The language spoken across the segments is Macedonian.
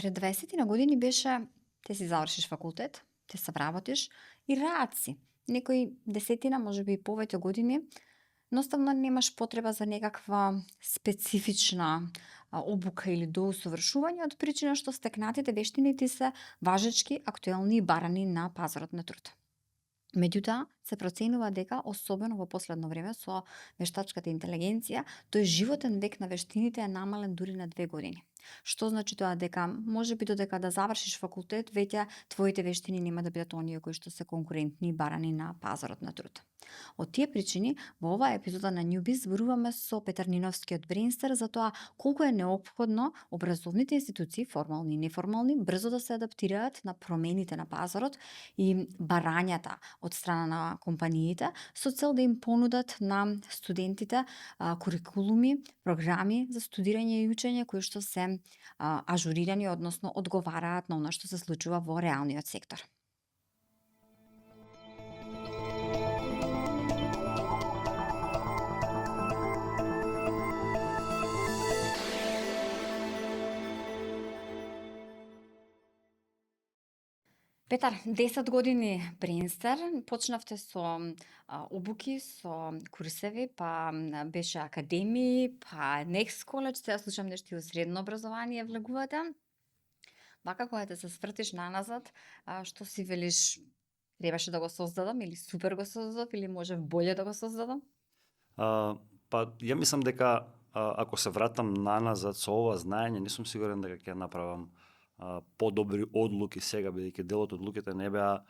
Пред 20 на години беше те си завршиш факултет, те се вработиш и раат си. Некои десетина, можеби и повеќе години, едноставно немаш потреба за некаква специфична обука или доусовршување од причина што стекнатите вештини ти се важечки, актуелни и барани на пазарот на труд. Меѓутоа, се проценува дека, особено во последно време со вештачката интелигенција, тој животен век на вештините е намален дури на 2 години. Што значи тоа? Дека може би додека да завршиш факултет, веќе твоите вештини нема да бидат оние кои што се конкурентни и барани на пазарот на труд. Од тие причини, во оваа епизода на Newbiz зборуваме со Петар Ниновски од Brainster за тоа колку е неопходно образовните институции, формални и неформални, брзо да се адаптираат на промените на пазарот и барањата од страна на компаниите со цел да им понудат на студентите курикулуми, програми за студирање и учење кои што се ажурирани, односно одговараат на она што се случува во реалниот сектор. Петар, 10 години Brainster, почнавте со обуки, со курсеви, па беше академии, па Next College, сега слушам нешто и во средно образование влегувате. Вака кога те се свртиш наназад, што си велиш, требаше да го создадам или супер го создадов или можев боле да го создадам? Па ја мислам дека ако се вратам наназад со ова знаење, не сум сигурен дека ќе направам подобри одлуки сега, бидејќи дел од одлуките не беа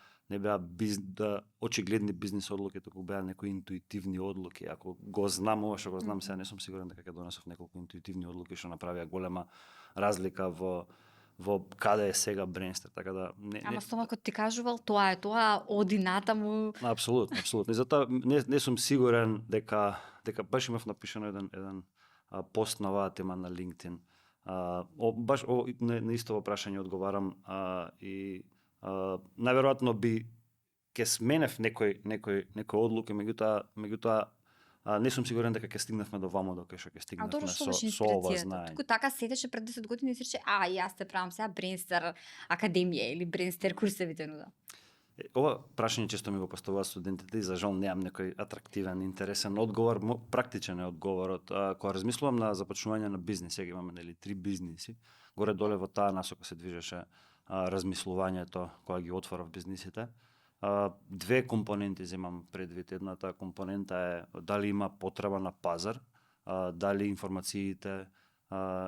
очигледни бизнис одлуки, туку беа некои интуитивни одлуки. Ако го знам ова што го знам сега, не сум сигурен дека ќе донесов неколку интуитивни одлуки што направија голема разлика во каде е сега Brainster, така да Ама стомакот ти кажувал тоа е тоа, оди натаму. Апсолутно. И затоа не сум сигурен дека баш имав напишано еден пост на оваа тема на LinkedIn. Баш на исто прашање одговарам и најверојатно ќе сменев некои одлуки, меѓутоа не сум сигурен дека ќе стигнавме до вамо докај што ќе стигнавме со ова знаење. Туку така седеше пред 10 години и си рече, јас те правам сега Brainster академија или Brainster курсевите нуда. Ова прашање често ми го поставуваат студентите и за жал немам некој атрактивен, интересен одговор, практичен е одговорот. Кога размислувам на започнување на бизнис, сега имаме 3 бизниси, горе доле во таа насока се движеше размислувањето кога ги отворав бизнисите. Две компоненти земам предвид. Едната компонента е дали има потреба на пазар, дали информациите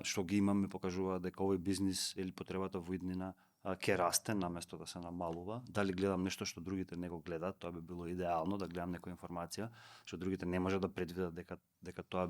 што ги имаме покажуваат дека овој бизнис или потребата во иднина ќе расте наместо да се намалува. Дали гледам нешто што другите не го гледаат, тоа би било идеално да гледам некоја информација што другите не може да предвидат дека тоа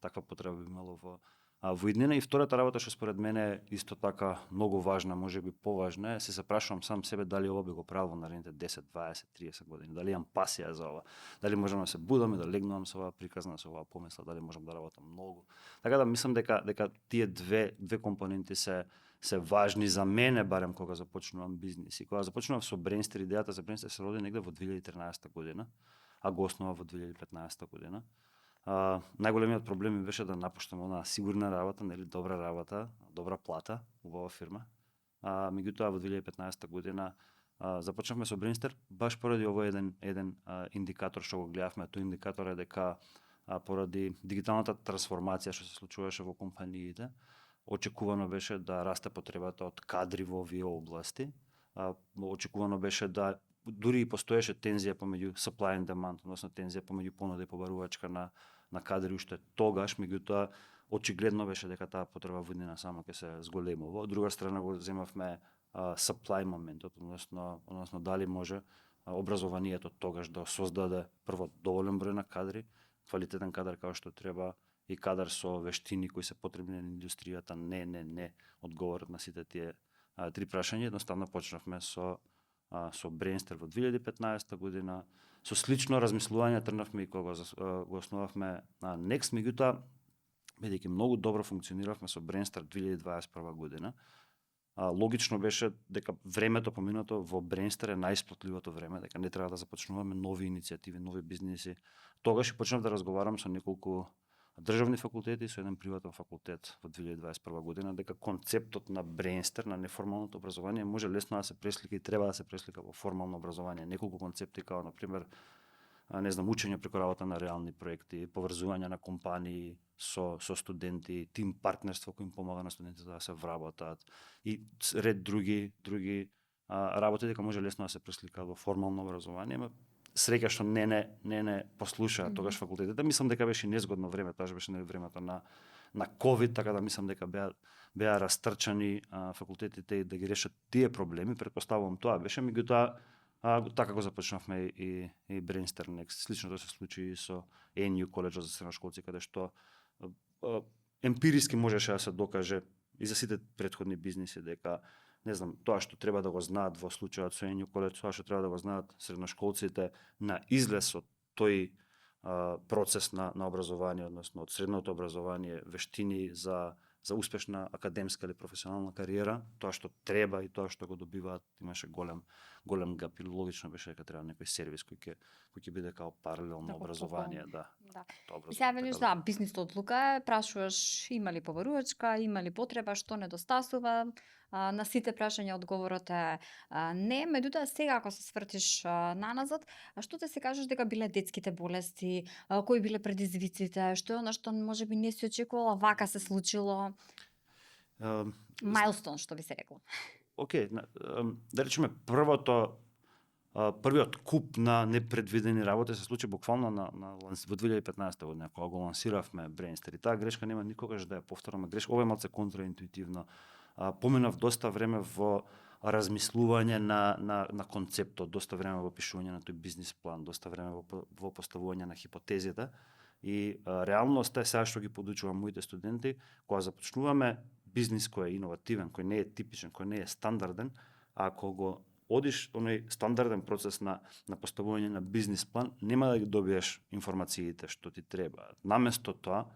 таква потреба би имало во иднина. И втората работа што според мене е исто така многу важна, можеби поважна, се прашувам сам себе дали ова би го правил во наредните 10, 20, 30 години, дали имам пасија за ова, дали можам да се будам и да легнувам со оваа приказна, со оваа помисла, дали можам да работам многу. Така да мислам дека тие две компоненти се важни за мене, барем кога започнувам бизнис. И кога започнував со Brainster, идејата за Brainster се роди негде во 2013 година, а го основа во 2015 година. Најголемиот проблем ми беше да напуштам онаа сигурна работа, добра работа, добра плата во оваа фирма. Меѓутоа во 2015 година започнавме со Brainster баш поради овој еден индикатор што го гледавме. Тој индикатор е дека поради дигиталната трансформација што се случуваше во компаниите, очекувано беше да расте потребата од кадри во овие области. Очекувано беше да дури и постоеше тензија помеѓу supply and demand, односно тензија помеѓу понуда и побарувачка на кадри уште тогаш, меѓутоа очигледно беше дека таа потреба во иднина само ќе се зголемува. Од друга страна го земавме supply моментот, односно дали може образованието тогаш да создаде прво доволен број на кадри, квалитетен кадар како што треба и кадар со вештини кои се потребни на индустријата. Не одговорот на сите тие три прашања. Едноставно почнавме со Brainster во 2015 година. Со слично размислување тргнавме и кога го основавме Next, меѓутоа бидејќи многу добро функциониравме со Brainster 2021 година, логично беше дека времето поминато во Brainster е најисплатливото време, дека не треба да започнуваме нови иницијативи, нови бизниси. Тогаш и почнав да разговарам со неколку државни факултети со еден приватен факултет во 2021 година, дека концептот на брейнстер, на неформалното образование, може лесно да се преслика и треба да се преслика во формално образование. Неколку концепти како, например, не знам, учење преку работа на реални проекти, поврзување на компании со студенти, тим партнерство кој им помага на студентите да се вработат и ред други работи дека може лесно да се пресликаат во формално образование, среќа што не послуша тогаш факултетите. Мислам дека беше незгодно време, тоа беше времето на ковид, така да мислам дека беа растрчани факултетите да ги решат тие проблеми, претпоставувам тоа беше, меѓутоа така го започнавме и Brainster Next. Слично тоа се случи и со NU коледжот за средношколци, каде што емпириски можеше да се докаже и за сите претходни бизниси дека не знам, тоа што треба да го знаат во случајот со NU коледж, тоа што треба да го знаат средношколците на излез од тој процес на образование, односно од средното образование, вештини за успешна академска или професионална кариера, тоа што треба и тоа што го добиваат, имаше голем гап и логично беше дека треба некој сервис кој ќе биде као паралелно образование, да. И сега велиш да, бизнис одлука, прашуваш има ли побарувачка, има ли потреба, што недостасува, на сите прашања одговорот е не, меѓутоа сега ако се свртиш наназад, што те се кажеш дека биле детските болести, кои биле предизвиците, што е она што можеби не си очекувала, вака се случило? Майлстон, што би се рекло. Океј, да речеме првиот куп на непредвидени работи се случи буквално во 2015 година, кога го лансиравме Brainster. И таа грешка нема никогаш да ја повтораме. Грешка, ова е малце контраинтуитивно. Поминав доста време во размислување на концептот, доста време во пишување на тој бизнис план, доста време во поставување на хипотезите. И реалноста е сега што ги подучувам моите студенти, кога започнуваме бизнис кој е иновативен, кој не е типичен, кој не е стандарден, ако го одиш оној стандарден процес на поставување на бизнис план, нема да ги добиеш информациите што ти треба. Наместо тоа,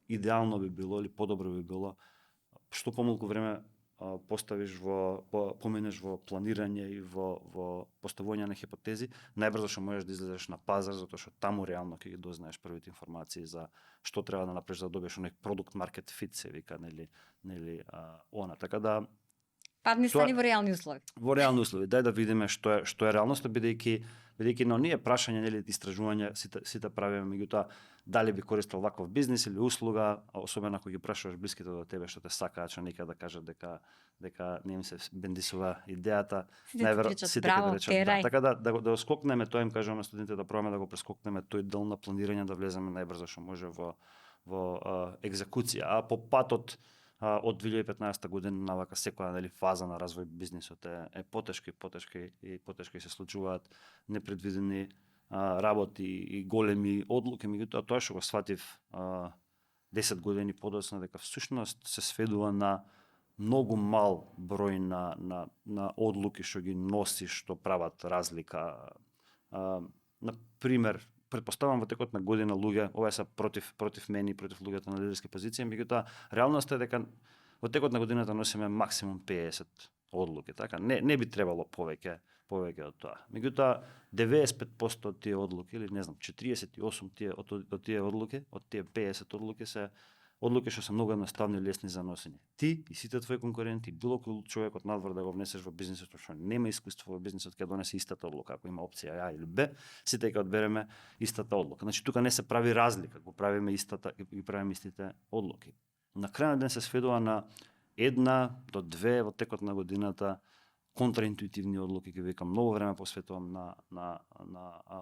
идеално би било или подобро би било што помалку време поставиш поменеш во планирање и во поставување на хипотези, најбрзо што можеш да излезеш на пазар, затоа што таму реално ќе ги дознаеш првите информации за што треба да направиш за да добиеш оној продукт маркет фит се вика, нели она. Така да падни стани во реални услови. Во реални услови. Дај да видиме што е реалноста, бидејќи на оние прашања, нели истражувања сите правиме, меѓутоа дали би користел ваков бизнис или услуга, особено ако ги прашуваш блиските до тебе што те сакаат, што нека да кажат дека не им се бендисува идејата, најверојатно сите ќе речат да. Така да скокнеме, тоа им кажуваме на студентите, да пробаме да го прескокнеме тој дел на планирање, да влеземе најбрзо што може во екзекуција. А по патот од 2015 година на вака секоја фаза на развој бизнисот е потешки и се случуваат непредвидени работи и големи одлуки, меѓутоа тоа што го сватив 10 години подоцна дека всушност се сведува на многу мал број на одлуки што ги носи, што прават разлика. На пример, претпоставам во текот на година луѓе, ова се против мене и против луѓето на лидерски позиции, меѓутоа реалноста е дека во текот на годината носиме максимум 50 одлуки, така? Не би требало повеќе од тоа. Меѓутоа 95% од тие одлуки, или не знам, 48 од тие одлуки, од тие 50 одлуки се одлуки што се многу едноставни и лесни за носење. Ти и сите твои конкуренти, било кој човек од надвор да го внесеш во бизнисот, што нема искуство во бизнисот, ќе донесе истата одлука, ако има опција А или Б, сите ќе одбереме истата одлука. Значи тука не се прави разлика, ги правиме истите одлуки. На крајот ден се сведува на 1 до 2 во текот на годината контраинтуитивни одлуки, ќе викам, многу време посветувам на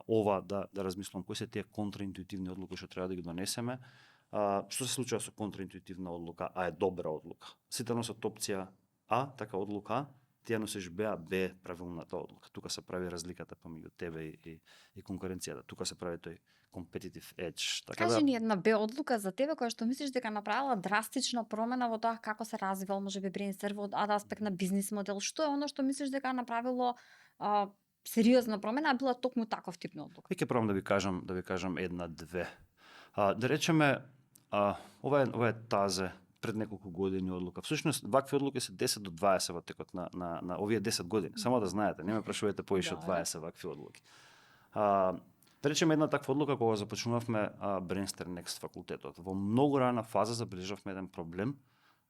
ова да размислувам кои се тие контраинтуитивни одлуки што треба да ги донесеме. Што се случува со контраинтуитивна одлука, а е добра одлука? Сите носат опција А, така одлука А, ти ја носиш Б, а Б е правилната одлука. Тука се прави разликата помеѓу тебе и конкуренцијата. Тука се прави тој competitive edge. Така Кажи ни една Б одлука за тебе која што мислиш дека направила драстична промена во тоа како се развивал можеби Brainster во аспект на бизнис модел. Што е оно што мислиш дека направило сериозна промена, а била токму таков тип на одлука? Ќе пробам да ви кажам една-две. Да речеме, ова е тазе пред неколку години одлука. Всушност, вакви одлуки се 10 до 20 во текот на овие 10 години. Само да знаете, не ме прашувате поише од 20 вакви одлуки. Да речеме една таква одлука кога започнувавме Brainster Next факултетот. Во многу рана фаза забележавме еден проблем.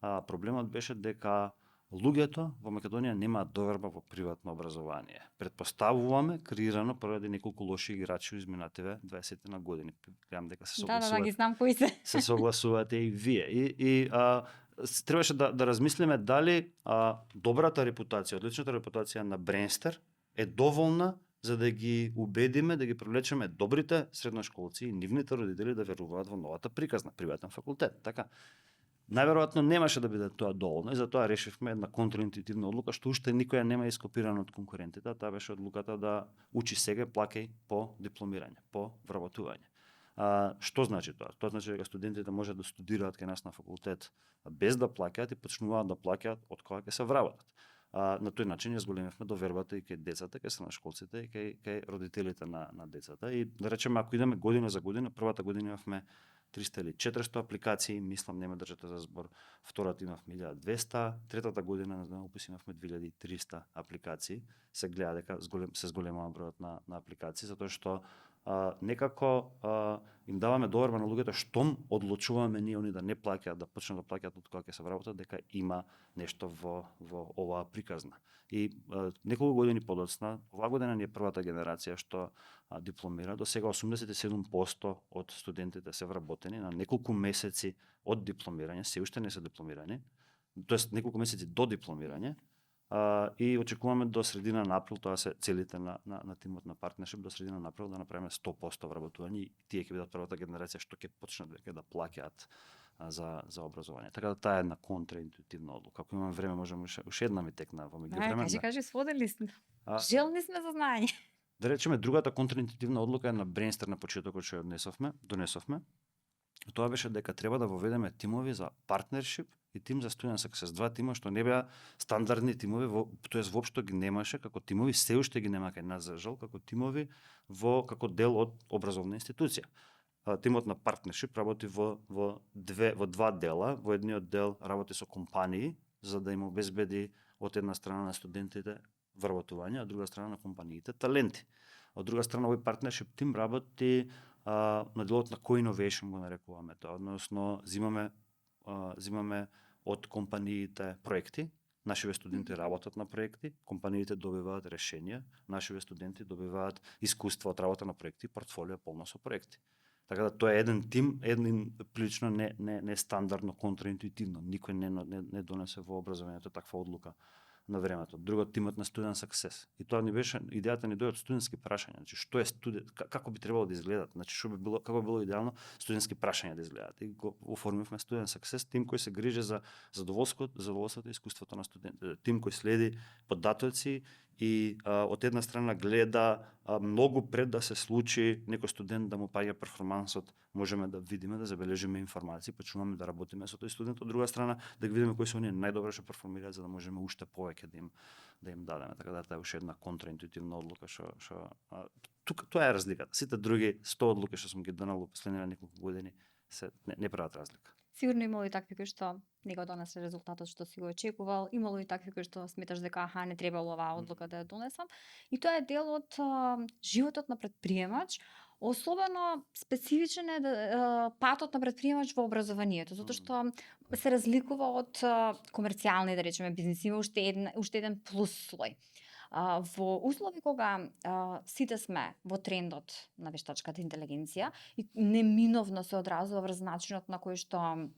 Проблемот беше дека луѓето во Македонија немаат доверба во приватно образование. Предпоставуваме креирано поради неколку лоши играчи изминативе 20 на години. Гледам дека се Да, ги согласувате. знам кои се. Се согласувате и вие. Требаше да размислиме дали добрата репутација, одличната репутација на Brainster е доволна за да ги убедиме, да ги привлечеме добрите средношколци и нивните родители да веруваат во новата приказна, приватен факултет. Така, најверојатно немаше да биде тоа доволно и затоа решивме една контраинтуитивна одлука што уште никоја нема ископирана од конкурентите, таа беше одлуката да учи сега, плаќај по дипломирање, по вработување. Што значи тоа? Тоа значи дека студентите може да студираат кај нас на факултет без да плаќаат и почнуваат да плаќаат од кога ќе се вработат. На тој начин ја зголемивме довербата и кај децата, кај средношколците и кај родителите на децата. И да речеме, ако идеме година за година, првата година имавме 300 или 400 апликации, мислам нема држате за збор, втората имавме 1200, третата година на упис имавме 2300 апликации. Се гледа дека се зголемува бројот на апликации, затоа што некако им даваме доверба на луѓето штом одлучуваме ние они да не плаќаат, да почнат да плаќаат од кога ќе се вработат, дека има нешто во оваа приказна. И неколку години подоцна, оваа година ни е првата генерација што дипломира. До сега 87% од студентите се вработени на неколку месеци од дипломирање, се уште не се дипломирани, тоест неколку месеци до дипломирање. И очекуваме до средина на април, тоа се целите на тимот на партнершип, до средина на април да направиме 100% вработување и тие ќе бидат првата генерација што ќе почнат веќе да плаќаат за образование. Така да таа е една контраинтуитивна одлука. Ако имаме време, можеме уште една ми текна во меѓувреме. Кажи, сводели сме. Желни сме за знаење. Да речеме, другата контраинтуитивна одлука е на Brainster на почетокот што ја донесовме. Тоа беше дека треба да воведеме тимови за партнершип и тим за student success. Два тима што не беа стандардни тимови, тоест воопшто ги немаше како тимови, се уште ги нема кај нас за жал, како тимови како дел од образовна институција. Тимот на партнершип работи во два дела. Во едниот дел работи со компании за да им обезбеди од една страна на студентите вработување, а од друга страна на компаниите таленти. Од друга страна овој партнершип тим работи на делот на co-innovation го нарекуваме тоа, односно зимаме од компаниите проекти, нашиве студенти работат на проекти, компаниите добиваат решенија, нашиве студенти добиваат искуство од работа на проекти, портфолио полно со проекти. Така да тоа е еден тим, еден прилично не стандардно, контраинтуитивно. Никој не донесе во образованието таква одлука на времето. Другот тимот на Student Success. И тоа ни беше, идејата ни дојде од студентски прашања. Значи, што е како би требало да изгледат? Значи, како би било идеално студентски прашања да изгледат. И го оформивме Student Success, тим кој се грижи за задоволството и искуството на студентите. Тим кој следи податоци и од една страна гледа многу пред да се случи некој студент да му паѓа перформансот, можеме да видиме, да забележиме информации, почнуваме да работиме со тој студент, од друга страна да ги видиме кои се оние најдобро што перформираат за да можеме уште повеќе да им дадеме. Така да тоа е уште една контраинтуитивна одлука што тоа е разликата. Сите други 100 одлуки што сум ги донел во последниве неколку години се не прават разлика. Сигурно имало и такви кои што не го донесе резултатот што си го очекувал, имало и такви кои што сметаш дека не требало оваа одлука да ја донесам. И тоа е дел од животот на претприемач. Особено специфичен е патот на претприемач во образованието, затоа што се разликува од комерцијални, да речеме, бизниси, има уште еден плюс слој. Во услови кога сите сме во трендот на вештачката интелигенција и неминовно се одразува врз начинот на кој што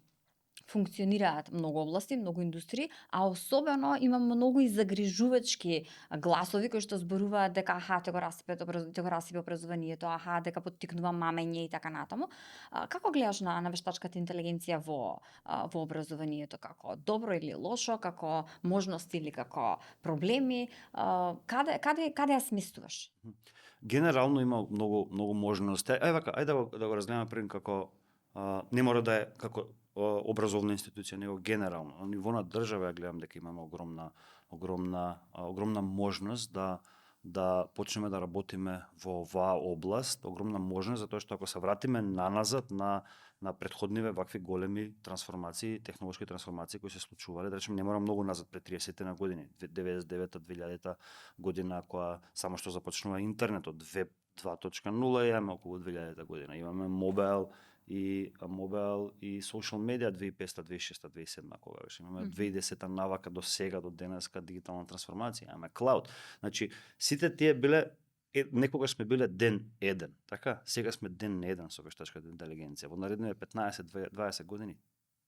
функционираат многу области, многу индустрии, а особено има многу и загрижувачки гласови кои што зборуваат дека те го расипе образованието, дека поттикнува мамење и така натаму. Како гледаш на вештачката интелигенција во образованието, како добро или лошо, како можности или како проблеми, каде ја сместуваш? Генерално има многу можности. Ајде да го разгледаме пред како не мора да е како образовна институција, него генерално. На ниво на држава ја гледам дека имаме огромна можност да почнеме да работиме во оваа област, огромна можност затоа што ако се вратиме наназад на претходниве вакви големи трансформации, технолошки трансформации кои се случувале, да речеме не мора многу назад пред 30 на години, 99-та, 2000-та година кога само што започнува интернетот, веб 2.0 имаме околу 2000 година. Имаме мобил и social media 2005, 2006, 2007 кога беше. Имаме 2010 навака до сега, до денеска дигитална трансформација, имаме клауд. Значи, сите тие биле некогаш сме биле ден еден, така? Сега сме ден еден со вештачката интелигенција. Во наредните 15-20 години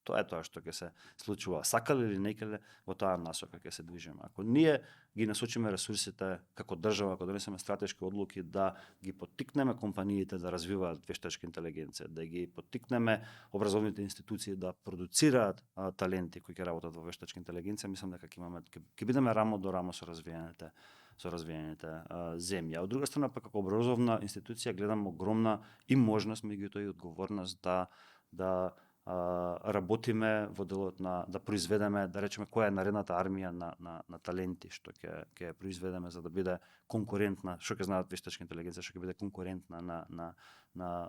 тоа е тоа што ќе се случува. Сакале или некаде во таа насока ќе се движиме. Ако ние ги насочиме ресурсите како држава, ако донесеме стратешки одлуки да ги поттикнеме компаниите да развиваат вештачка интелигенција, да ги поттикнеме образовните институции да продуцираат таленти кои ќе работат во вештачка интелигенција, мислам дека ќе бидеме рамо до рамо со развиените земји. А од друга страна, пак како образовна институција гледам огромна и можност, меѓутоа и одговорност да работиме во делот да произведеме, да речеме, која е наредната армија на таленти што ќе произведеме за да биде конкурентна, што ќе знаат вештачка интелигенција, што ќе биде конкурентна на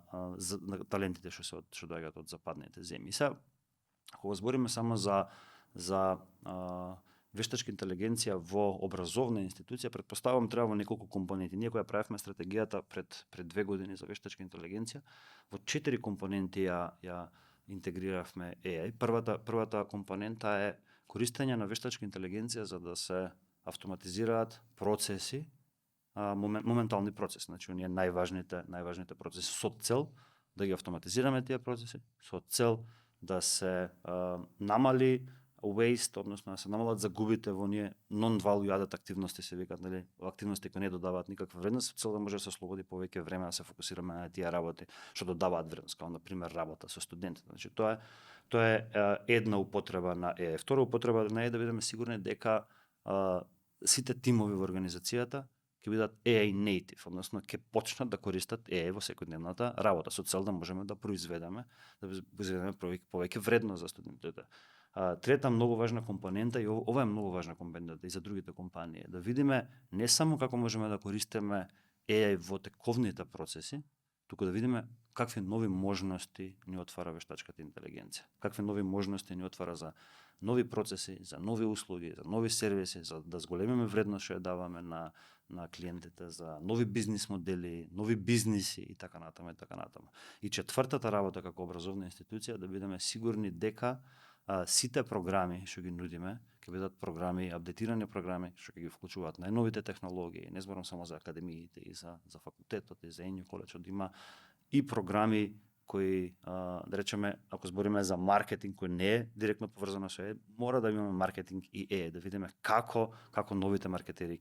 талентите што доаѓаат од западните земји. Сега, кога збориме само за вештачка интелигенција во образовна институција, претпоставувам треба во неколку компоненти. Ние која правевме стратегијата пред 2 години за вештачка интелигенција, во 4 компоненти ја интегриравме AI. Првата компонента е користење на вештачка интелигенција за да се автоматизираат процеси, моментални процеси, значи оние најважните процеси со цел да ги автоматизираме тие процеси, со цел да се намали waste, односно да се намалат загубите во оние non-value added активности, се викаат, нели, активности кои не додаваат никаква вредност, со цел да може да се ослободи повеќе време да се фокусираме на тие работи што додаваат вредност, како на пример работа со студентите. Значи тоа е една употреба на AI. Втора употреба на AI е да бидеме сигурни дека сите тимови во организацијата ќе бидат AI native, односно ќе почнат да користат AI во секојдневната работа со цел да можеме да произведеме повеќе вредност за студентите. Трета многу важна компонента, и ова е многу важна компонента и за другите компании, да видиме не само како можеме да користиме AI во тековните процеси, туку да видиме какви нови можности ни отвара вештачката интелигенција. Какви нови можности ни отвара за нови процеси, за нови услуги, за нови сервиси, за да зголемиме вредност што ја даваме на клиентите, за нови бизнис модели, нови бизниси и така натаму и така натаму. И четвртата работа како образовна институција да бидеме сигурни дека сите програми што ги нудиме ќе бидат програми, апдейтирани програми што ќе ги вклучуваат најновите технологии. Не зборам само за академиите и за факултетот и за Енју коледжот, има и програми кои, да речеме, ако збориме за маркетинг кој не е директно поврзано со AI, мора да имаме маркетинг и AI, да видиме како новите маркетери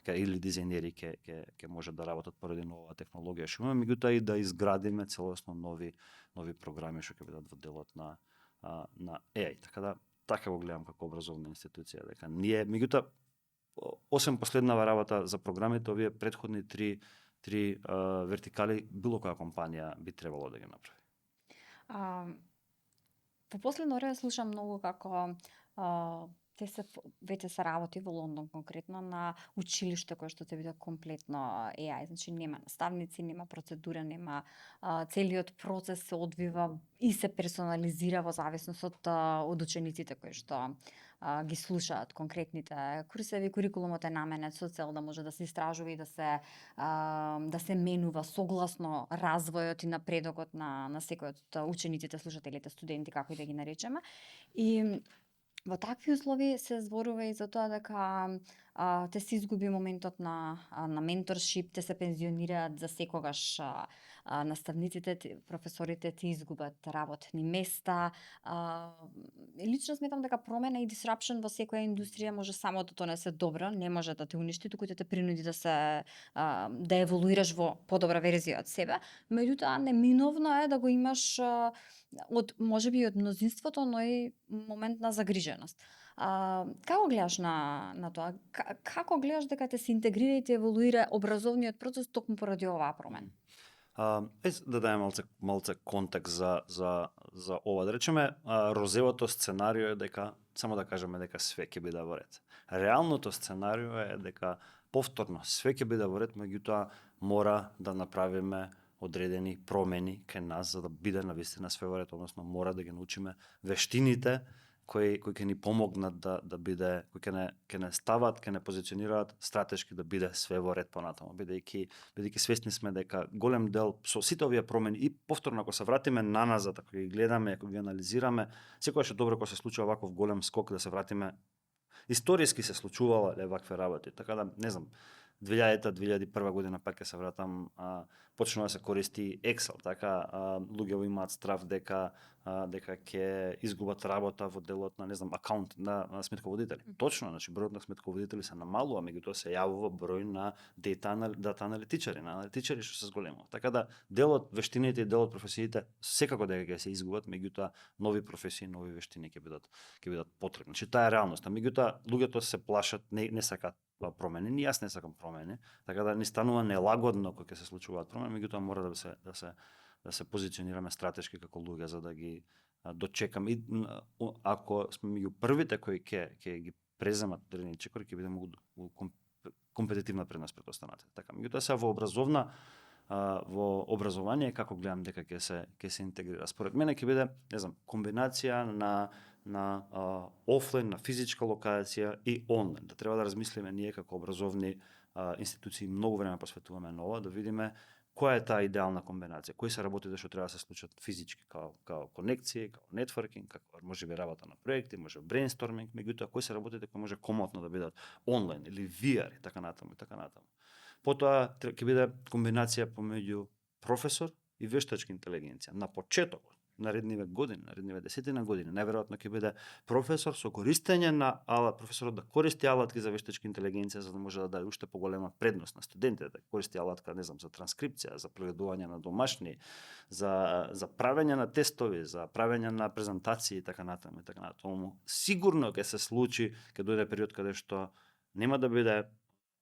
или дизајнери ќе можат да работат поради нова технологија што имаме, меѓутоа и да изградиме целосно нови програми што ќе бидат во делот на AI. Така го гледам како образовна институција, дека ние, меѓутоа, освен последнава работа за програмите, овие претходни три вертикали било која компанија би требало да ги направи. Во последно време слушам многу како веќе се работи во Лондон конкретно на училиште кое што ќе биде комплетно AI, значи нема наставници, нема процедура, нема целиот процес се одвива и се персонализира во зависност од учениците кои што ги слушаат конкретните курсеви. Курикулумот е наменет со цел да може да се истражува и да се менува согласно развојот и напредокот на секој од учениците, слушателите, студенти, како и да ги наречеме. И во такви услови се зборува и за тоа дека те се изгуби моментот на менторшип, те се пензионираат за секогаш наставниците, професорите ти изгубат работни места. Лично сметам дека промена и disruption во секоја индустрија може само да донесе добро, не може да те уништи, туку да те принуди да еволуираш во подобра верзија од себе. Меѓутоа неминовно е да го имаш можеби од мнозинството, но и момент на загриженост. Како гледаш на тоа? Како гледаш дека те се интегрира и те еволуира образовниот процес токму поради оваа промена? Да дајам малце контекст за ова. Да речеме, розевото сценарио е дека, само да кажеме дека све ќе биде во ред. Реалното сценарио е дека повторно све ќе биде во ред, меѓутоа мора да направиме одредени промени кај нас за да биде навистина све во ред, односно мора да ги научиме вештините кои ќе ни помогнат да биде, кои ќе не стават, ќе не позиционираат стратешки да биде све во ред понатаму, бидејќи свесни сме дека голем дел со сите овие промени и повторно ако се вратиме наназад, ако ги гледаме, ако ги анализираме, секогаш е добро кога се случува ваков голем скок да се вратиме. Историски се случувала вакви работи, така да не знам, 2000-2001 година пак ќе се вратам, почнува да се користи Excel, така луѓе имаат страв дека ќе изгубат работа во делот на, не знам, акаунт на сметководители. Точно, значи бројот на сметководители се намалува, меѓутоа се јавува број на дата аналитичари, на аналитичари што се зголемува. Така да делот вештините и делот професиите секако дека ќе се изгубат, меѓутоа нови професии, нови вештини ќе бидат потребни. Значи таа е реалноста. Меѓутоа луѓето се плашат, не сакаат промени, ни јас не сакам промени, така да ни станува нелагодно кога ќе се случуваат промени, меѓутоа мора да се позиционираме стратешки како луѓе за да ги дочекаме. И ако сме меѓу првите кои ќе ги преземат дрвени чекори, ќе бидеме компетитивна предност пред останатите. Така, меѓутоа се во образование како гледам дека ќе се интегрира. Според мене ќе биде, не знам, комбинација на офлайн, на физичка локација и онлайн. Да треба да размислиме ние како образовни институции, многу време посветуваме на ова, да видиме која е таа идеална комбинација, кои се работите што треба да се случат физички као конекции, као нетворкинг, како може би работа на проекти, може брейнсторминг, меѓутоа кои се работите кои може комотно да бидат онлайн или VR и така натаму и така натаму. Потоа ќе биде комбинација помеѓу професор и вештачка интелигенција. На почетокот, наредниве години, наредниве десетина години, најверојатно ќе биде професор со користење на алат, професорот да користи алатки за вештачка интелигенција за да може да даде уште поголема предност на студентите, да користи алатка, не знам, за транскрипција, за преведување на домашни, за правење на тестови, за правење на презентации и така натаму и така натаму. Сигурно ќе се случи, ќе дојде период каде што нема да биде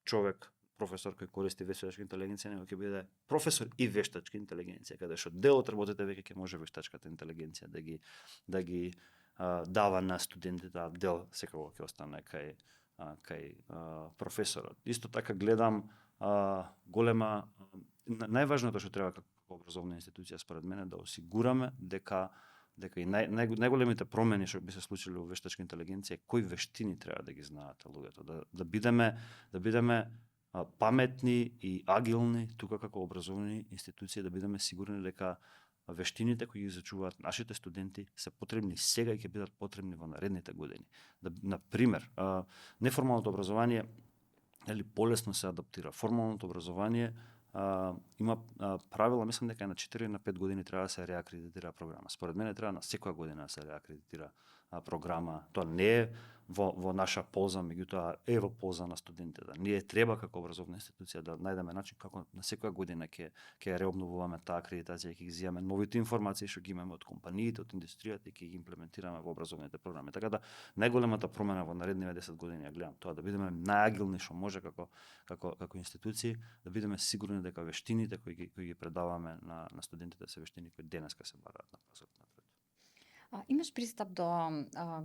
човек професор кој користи вештачка интелигенција, него ќе биде професор и вештачка интелигенција, каде што дел од работите веќе ќе може вештачката интелигенција да ги дава на студентите, а дел секако ќе остане кај професорот. Исто така гледам голема најважното што треба како образовна институција според мене да осигураме дека и најголемите промени што би се случиле во вештачка интелигенција, кои вештини треба да ги знаат луѓето, да бидеме паметни и агилни тука како образовни институции, да бидеме сигурни дека вештините кои ги зачуваат нашите студенти се потребни сега и ќе бидат потребни во наредните години. На пример, неформалното образование полесно се адаптира. Формалното образование има правила, мислам дека на 4 на 5 години треба да се реакредитира програма. Според мене треба на секоја година да се реакредитира програма. Тоа не е во наша полза, меѓутоа е во полза на студентите. Ние треба како образовна институција да најдеме начин како на секоја година ќе реобновуваме таа акредитација, ќе ги земаме новите информации што ги имаме од компаниите, од индустријата и ќе ги имплементираме во образовните програми. Така да најголемата промена во наредниве 10 години ја гледам тоа, да бидеме најагилни што може како институции, да бидеме сигурни дека вештините кои ги предаваме на студентите се вештини кои денеска се бараат на пазарот на трудот. Имаш пристап до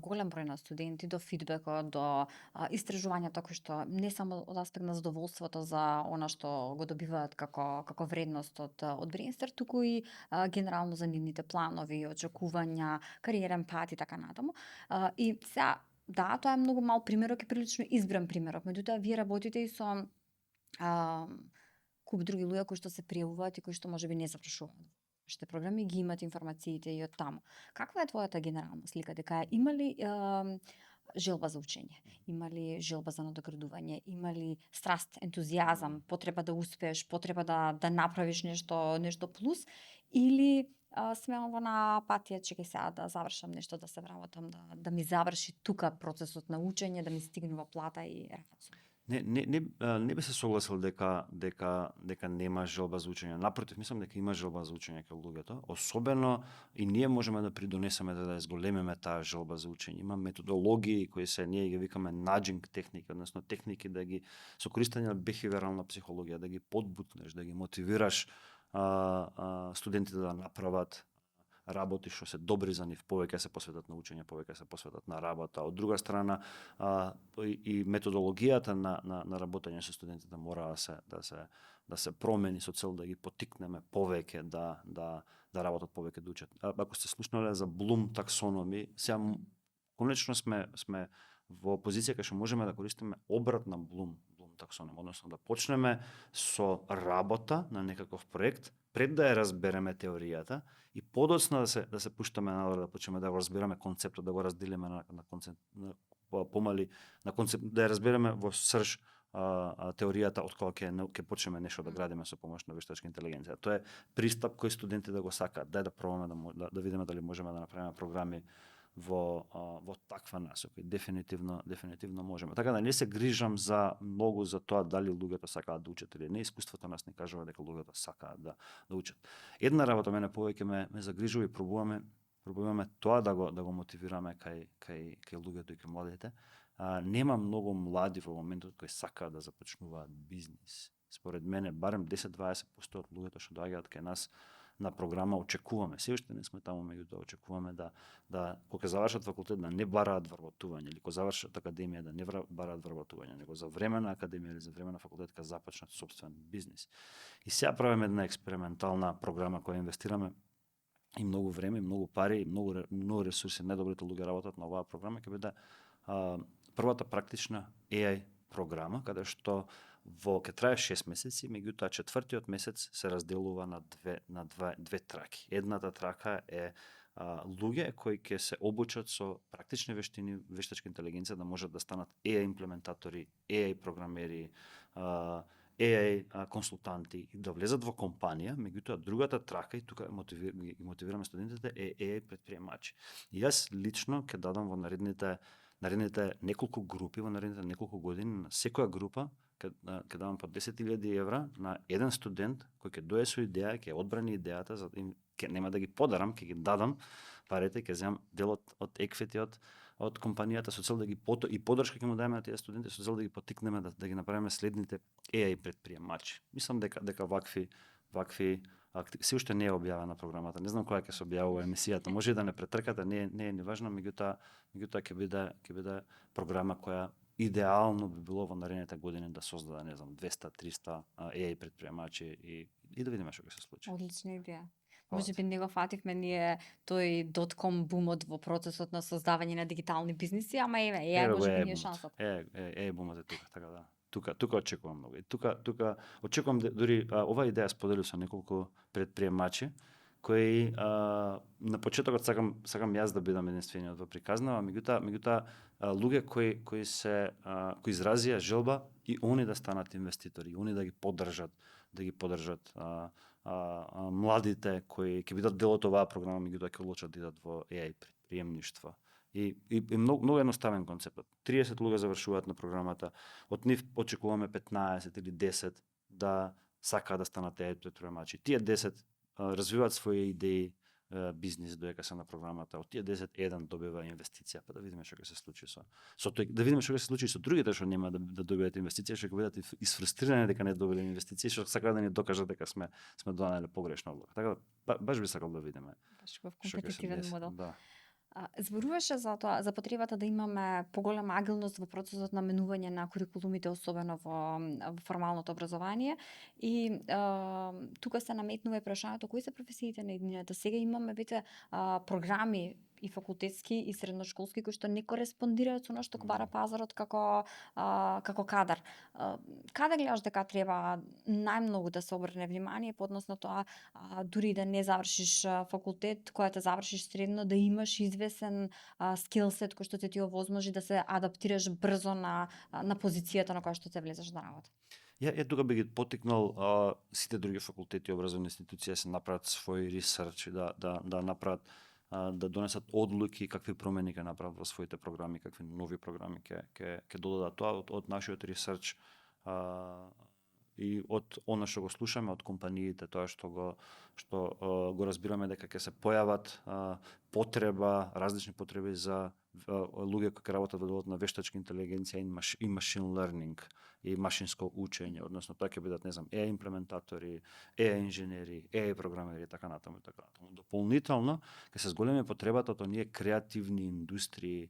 голем број на студенти, до фидбекот, до истражувањата кои што не само од аспект на задоволството за она што го добиваат како вредност од Brainstart, туку и генерално за нивните планови, очекувања, кариерен пат и така натаму. И сега, да, тоа е многу мал примерок и прилично избран примерок, меѓутоа вие работите и со куп други луѓе кои што се пријавуваат и кои што можеби не завршуваат вашите програми, ги имат информациите и од таму. Каква е твојата генерална слика? Дека има ли желба за учење? Има ли желба за надоградување? Има ли страст, ентузијазам, потреба да успееш, потреба да направиш нешто плюс? Или сме во на апатија, чекај сега да завршам нешто, да се вработам, да ми заврши тука процесот на учење, да ми стигнува плата и рацу? Не би се согласил дека нема желба за учење. Напротив, мислам дека има желба за учење кај луѓето, особено и ние можеме да придонесеме да зголемиме таа желба за учење. Има методологии кои ние ги викаме наџинг техники, односно техники да ги со користење на бехевиорална психологија да ги подбутнеш, да ги мотивираш студентите да направат работи што се добри за нив, повеќе се посветат на учење, повеќе се посветат на работа. Од друга страна, и методологијата на работење со студентите мора да се промени со цел да ги поттикнеме повеќе да работат повеќе, да учат. Ако сте слушнале за Bloom таксономи, сега конечно сме во позиција кај што можеме да користиме обрат на Bloom таксоним, односно да почнеме со работа на некаков проект пред да ја разбереме теоријата и подоцна да се пуштаме надвор, да почнеме да го разбереме концептот, да го разделиме на концепт, на помали на концепт, да ја разбереме во срж теоријата од кога ќе почнеме нешто да градиме со помош на вештачка интелигенција. Тоа е пристап кој студенти да го сакаат. Дај да пробаме да видиме дали можеме да направиме програми во таква насока. Дефинитивно можеме. Така да не се грижам многу за тоа дали луѓето сакаат да учат или не. Искуството нас не кажува дека луѓето сакаат да учат. Една работа мене повеќе ме загрижува и пробуваме тоа да го мотивираме кај луѓето и кај младите. Нема многу млади во моментот кои сакаат да започнуваат бизнис. Според мене барем 10-20% од луѓето што доаѓаат кај нас на програма очекуваме, се уште не сме таму, меѓутоа очекуваме да кога завршат факултет да не бараат вработување или кога завршат академија да не бараат вработување, него за време на академија или за време на факултет кога започнат сопствен бизнис. И сега правиме една експериментална програма која инвестираме и многу време, и многу пари, и многу ресурси, најдобрите луѓе работат на оваа програма, ќе биде првата практична AI програма, каде што ќе трае 6 месеци, меѓутоа четвртиот месец се разделува на две траки. Едната трака е луѓе кои ќе се обучат со практични вештини, вештачка интелигенција да можат да станат AI имплементатори, AI програмери, AI консултанти и да влезат во компанија, меѓутоа другата трака и тука мотивираме студентите е AI предприемачи. И јас лично ќе дадам во наредните неколку групи, во наредните неколку години на секоја група ќе давам по 10.000 евра на еден студент кој ќе дое со идеја, ќе одбрани идејата, ќе нема да ги подарам, ќе ги дадам парите, ќе земам дел од еквитиот од компанијата со цел да ги и поддршка ќе му даеме на тие студенти со цел да ги поттикнеме да ги направиме следните AI предприемачи. Мислам дека вакви се уште не е објавена програмата. Не знам кога ќе се објавува емисијата. Може и да не претркате, не е ни важно, меѓутоа ќе биде програма која идеално би било во наредните години да создаде, не знам, 200-300 AI предприемачи и да видиме што ќе се случи. Одлична идеја. Може би не го фативме ние тој .com бумот во процесот на создавање на дигитални бизниси, ама може би ние шансата. Бумот е тука, така да. Тука очекувам многу. Тука очекувам дури оваа идеја споделив со неколку предприемачи кои на почетокот сакам јас да бидам единствениот во приказна, меѓутоа луѓе кои изразија желба и они да станат инвеститори, они да ги поддржат младите кои ќе бидат дел од оваа програма, меѓутоа ќе одлучат да идат во AI предприемништво. И многу едноставен концепт. 30 луѓе завршуваат на програмата, од нив очекуваме 15 или 10 да сакаат да станат AI предприемачи. Тие 10 развиваат своји идеи, бизнис додека се на програмата. Од тие 10 еден добива инвестиција, па да видиме што ќе се случи со тој, да видиме што ќе се случи со другите што нема да добијат инвестиција, што ќе бидат исфрустрирани дека не добиле инвестиција, што сакаат да ни докажат дека сме донеле погрешна одлука. Така да баш би сакал да видиме. Баш во компетитивен модел. Да. Зборуваше за тоа, за потребата да имаме поголема агилност во процесот на менување на курикулумите, особено во формалното образование. И тука се наметнува и прашањето кои се професиите на иднината. Сега имаме веќе програми и факултетски и средношколски кои што не кореспондираат со она што го бара пазарот како кадар. Каде гледаш дека треба најмногу да се обрне внимание по однос на тоа дури да не завршиш факултет, кога те завршиш средно да имаш извесен скилсет кој што ти овозможи да се адаптираш брзо на позицијата на која што се влезеш да работа. Ја тука би ги поттикнал сите други факултети и образовни институции да се направат свој ресерч, да направат да донесат одлуки какви промени ќе направат во своите програми, какви нови програми ќе додадат. Тоа од нашиот ресерч и од она што го слушаме од компаниите, тоа што го разбираме дека ќе се појават различни потреби за луѓе кои работат во делот на вештачка интелигенција и машин learning и машинско учење, односно тоа ќе бидат, не знам, AI имплементатори, AI инженери, AI програмери и така натаму. Дополнително ќе се зголеми потребата од оние креативни индустрии,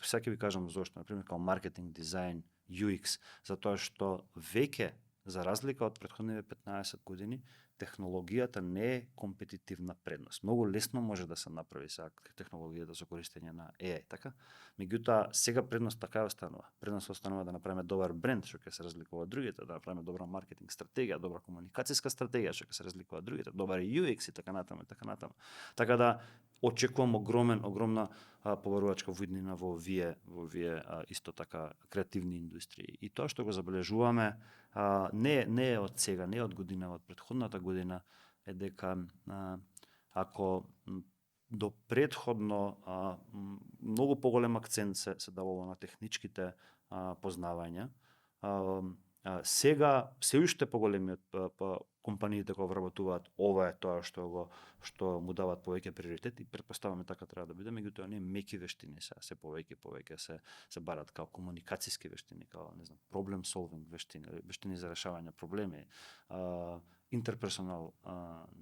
сега ќе ви кажам зошто, на пример како маркетинг, дизајн, UX, затоа што веќе за разлика од претходните 15 години, технологијата не е компетитивна предност. Многу лесно може да се направи сега технологијата со користење на AI, така? Меѓутоа, сега предност така останува. Предност останува да направиме добар бренд, што ќе се разликува од другите, да направиме добра маркетинг стратегија, добра комуникацијска стратегија, што ќе се разликува од другите, добар UX и така натаму, и така натаму. Така да очекувам огромна побарувачка виднина во овие исто така креативни индустрии. И тоа што го забележуваме не е од сега, не е од година, од претходната година, е дека ако до предходно многу поголем акцент се давало на техничките познавања, сега се уште поголемиот компаниите кои вработуваат, ова е тоа што му даваат повеќе приоритет и претпоставаме така треба да биде, меѓутоа не меки вештини се повеќе се барат као комуникацијски вештини, као не знам, проблем солвинг вештини за решавање проблеми, интерперсонал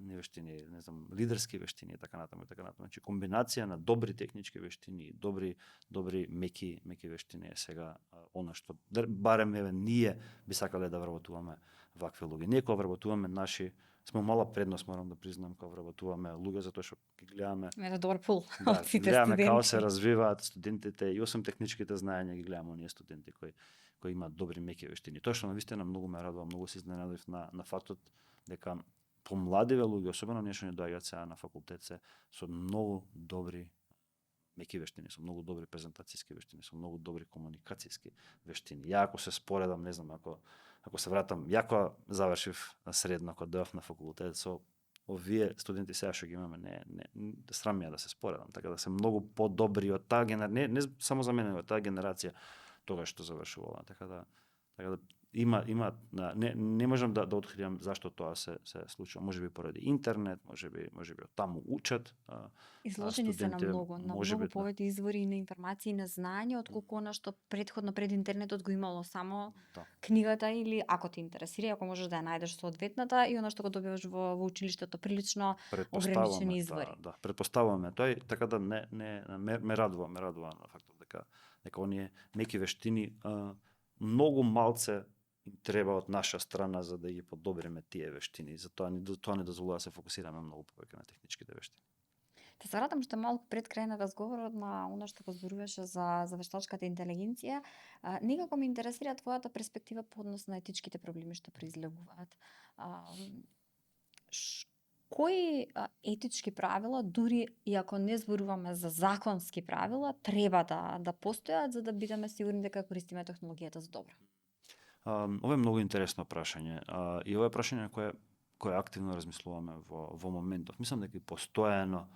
вештини, не знам, лидерски вештини и така натаму. Значи комбинација на добри технички вештини, добри меки вештини е сега она што барем ние би сакале да вработуваме вакви луѓе. Ние кога вработуваме сме мала предност, морам да признам, кога вработуваме луѓе, затоа што ги гледаме. Ете добар пул Да, од сите гледаме студенти. како се развиваат студентите и освен техничките знаења ги гледаме оние студенти кои имаат добри меки вештини. Тоа што навистина многу ме радува, многу се изненадив на фактот дека помладиве луѓе, особено оние што ни доаѓаат сега на факултет, се со многу добри меки вештини, со многу добри презентацијски вештини, со многу добри комуникацијски вештини. Ја ако се споредам, не знам, ако се вратам, јако завршив на средно, кога дојав на факултет, со овие студенти сега што ги имаме, не срам ми е да се споредам, така да се многу подобри од таа генерација, не само за мене, од таа генерација тогаш што завршува, така да има не можам да откриам зашто тоа се случува. Можеби поради интернет, можеби од таму учат. Изложени се на многу повеќе извори на информации и на знаење отколку она што предходно пред интернетот го имало само книгата или ако те интересира, ако можеш да ја најдеш соодветната и она што го добиваш во училиштето прилично ограничени извори. Да, претпоставуваме тоа, така да ме радува на фактот дека оние меки вештини многу малце им треба од наша страна за да ги подобриме тие вештини. Затоа не дозволува да се фокусираме многу повеќе на техничките вештини. Те се вратам уште малку пред крај на разговорот на она што го зборуваше за вештачката интелигенција. Некако ме интересира твојата перспектива по однос на етичките проблеми што произлегуваат. Кои етички правила, дури и ако не зборуваме за законски правила, треба да постојат за да бидеме сигурни дека користиме технологијата за добро? Ова е многу интересно прашање и ова е прашање кое активно размислуваме во моментов. Мислам дека и постојано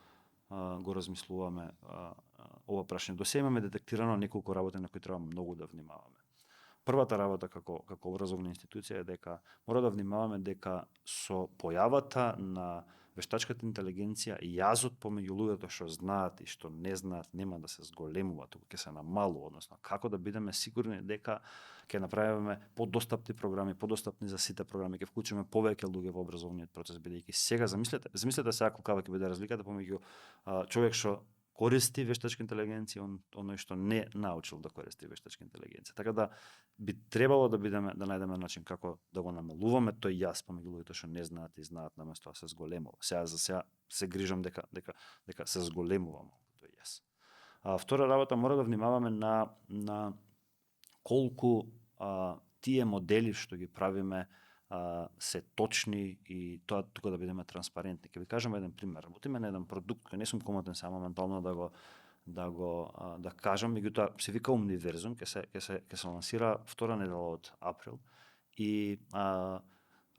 го размислуваме ова прашање. До сега имаме детектирано неколку работи на кои треба многу да внимаваме. Првата работа како образовна институција е дека мора да внимаваме дека со појавата на вештачката интелигенција јазот помеѓу луѓето што знаат и што не знаат нема да се зголемува, туку ќе се намалува, односно како да бидеме сигурни дека ќе направиме подостапни програми, подостапни за сите програми, ќе вклучиме повеќе луѓе во образовниот процес, бидејќи сега замислете сега каква ќе биде разликата помеѓу човек што користи вештачка интелигенција, оној што не научил да користи вештачка интелигенција. Така да би требало да најдеме начин како да го намалуваме тој јас помеѓу луѓето што не знаат и знаат, наместо да се зголемува. Сега се грижам дека се зголемува тој јас. Втора работа, мора да внимаваме на колку тие модели што ги правиме се точни и тоа тука да бидеме транспарентни. Ќе ви кажам еден пример. Работиме на еден продукт кој не сум комотен само моментално да кажам, меѓутоа се вика Умниверзум, ќе се лансира втора недела од април и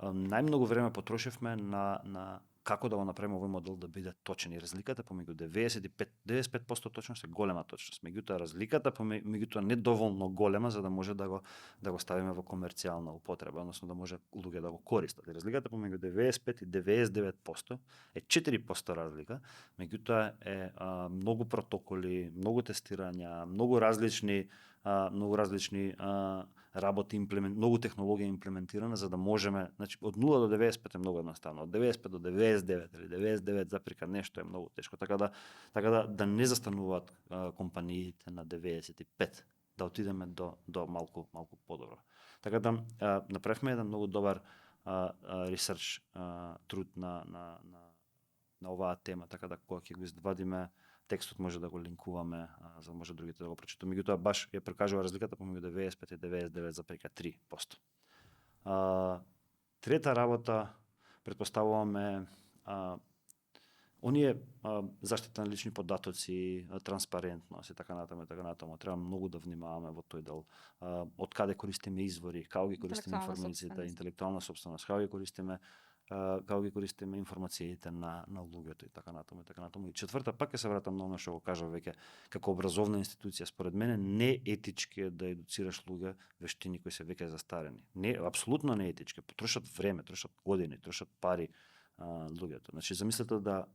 најмногу време потрошивме на како да го направиме овој модел да биде точен и разликата помеѓу 95% точност е голема точност. Меѓутоа разликата меѓутоа не доволно голема за да може да го ставиме во комерцијална употреба, односно да може луѓе да го користат. И разликата помеѓу 95 и 99% е 4% разлика, меѓутоа е многу протоколи, многу тестирања, многу различни работи, многу технологија имплементирана за да можеме, значи од 0 до 95 е многу едноставно, од 95 до 99 или 99 заприка нешто е многу тешко, така да не застануваат компаниите на 95, да отидеме до малку подобро. Така да направивме еден многу добар research труд на оваа тема, така да кога ќе го извадиме, текстот може да го линкуваме, за да може другите да го прочитат. Меѓутоа баш ја прикажува разликата помеѓу 95 и 99,3%. Трета работа, претпоставуваме оние заштита на лични податоци, транспарентност и така натаму. Треба многу да внимаваме во тој дел. Од каде користиме извори, како ги користиме информациите, интелектуална собственост, како ги користиме информациите на луѓето и така натаму. И четврта, пак ќе се вратам на она што го кажав веќе, како образовна институција, според мене не етички е да едуцираш луѓе вештини кои се веќе застарени. Не, апсолутно не етички. Потрошат време, трошат години, трошат пари луѓето. Значи замислете да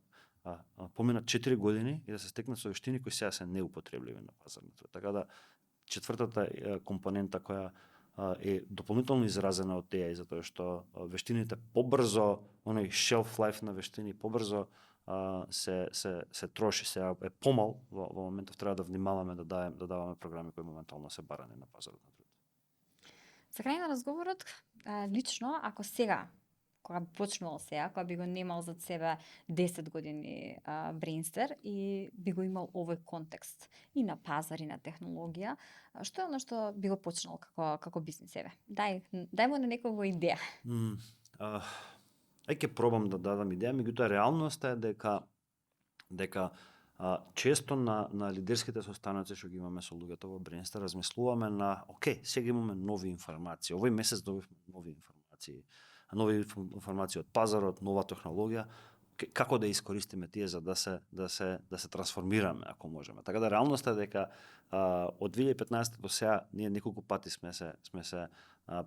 поминат 4 години и да се стекнат со вештини кои сега се неупотребливи на пазарот. Така да четвртата компонента која е дополнително изразена од AI, затоа што вештините побрзо, оној shelf life на вештини побрзо се троши, се е помал во моментов, треба да внимаваме да даваме програми кои моментално се барани на пазарот на труд. За крај на разговорот, лично, ако сега, кога би почнувал сега, кога би го немал зад себе 10 години Brainster и би го имал овој контекст и на пазар и на технологија, што е оно што би го почнал како бизнис еве? Дај му на некоја идеја. Ќе пробам да дадам идеја, меѓутоа реалноста е дека често на лидерските состаноци што ги имаме со луѓето во Brainster размислуваме на сега имаме нови информации. Овој месец добивме нови информации од пазарот, нова технологија, како да искористиме тие за да се трансформираме ако можеме. Така да реалноста е дека од 2015 до сега ние неколку пати сме се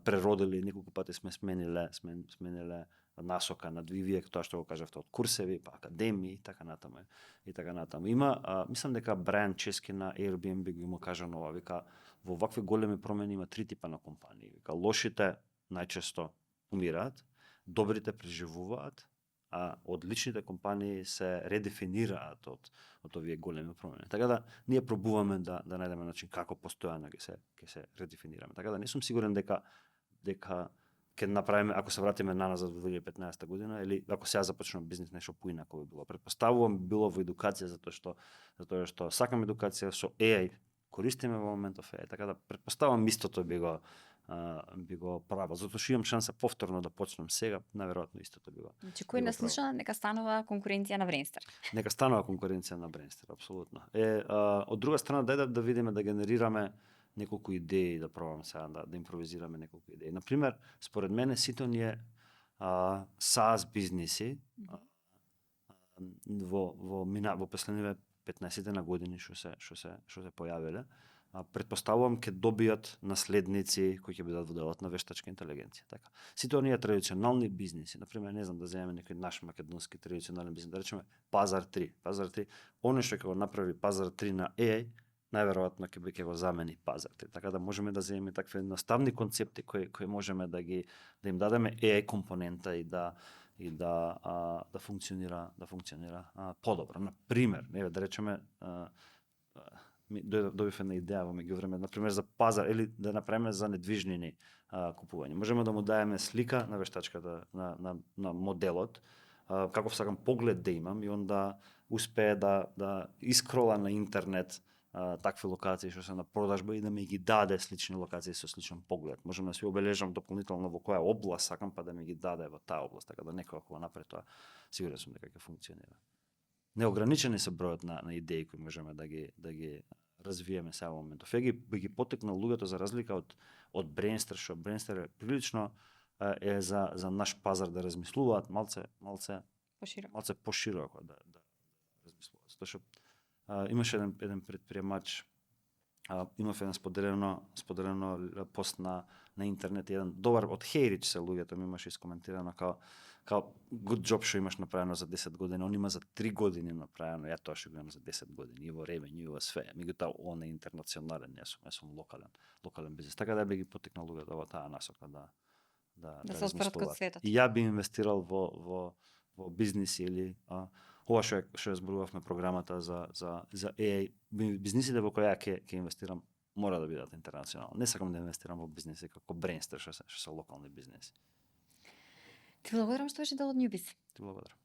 преродили, неколку пати сме смениле насока на вие тоа што го кажавте, од курсеви, па академии и така натаму. Има, мислам дека Брайан Чески на Airbnb го има кажано ова, вика во вакви големи промени има три типа на компании. Вика лошите најчесто умираат, добрите преживуваат, а одличните компании се редефинираат од овие големи промени. Така да ние пробуваме да најдеме начин како постојано ќе се редефинираме. Така да не сум сигурен дека ќе направиме, ако се вратиме наназад во 2015 година, или ако сега започнем бизнис нешто поинако би било. Претпоставувам било во едукација затоа што сакам едукација со AI, користиме во моментов AI, така да претпоставувам истото би го правил. Затоа што имам шанса повторно да почнем сега, најверојатно истото би го. Значи кој не слуша, нека станува конкуренција на Brainster. Нека станува конкуренција на Brainster, апсолутно. Од друга страна дај да видиме да генерираме неколку идеи, да пробаме сега да импровизираме неколку идеи. Например, според мене сите оние SaaS бизниси во последниве 15 на години што се појавиле, претпоставувам ќе добијат наследници кои ќе бидат во делот на вештачка интелигенција. Така. Сите оние традиционални бизниси, например, не знам да земеме некој наш македонски традиционален бизнис, да речеме Пазар 3. Пазар 3, оно што ќе го направи Пазар 3 на AI, најверојатно ќе го замени Пазар 3. Така да можеме да земеме такви едноставни концепти кои можеме да им дадеме AI компонента и да функционира подобро. Например, да речеме добив една идеја во меѓувреме, например за пазар или да направиме за недвижнини купување. Можеме да му даеме слика на вештачката на моделот, каков сакам поглед да имам и онда успее да искрола на интернет такви локации што се на продажба и да ми ги даде слични локации со сличен поглед. Можам да си обележам дополнително во која област сакам, па да ми ги даде во таа област, така да некој ако го направи тоа, сигурен сум дека ќе функционира. Неограничени се бројот на идеи кои можеме да ги развиеме сега во моментов. Би ги потекнал луѓето за разлика од Brainster, што Brainster е прилично е за наш пазар да размислуваат малце пошироко да размислуваат. Затоа што имаше еден предприемач, имав еден споделено пост на интернет, еден добар од Хејрич се луѓето ми имаше искоментирано као good job што имаш направено за 10 години, он има за 3 години направено, ја тоа што го имам за 10 години, и во revenue, и во све. Меѓутоа он е интернационален, јас сум локален бизнис. Така да би ги потекнал луѓето во таа насока да се отворат кон светот. И ја би инвестирал во бизниси или ова што ја зборувавме програмата за AI, бизнисите во кои ја ќе инвестирам мора да бидат интернационални. Не сакам да инвестирам во бизниси како Brainster што се локални бизниси. Ти благодарам што беше дел од Нјубис. Ти благодарам.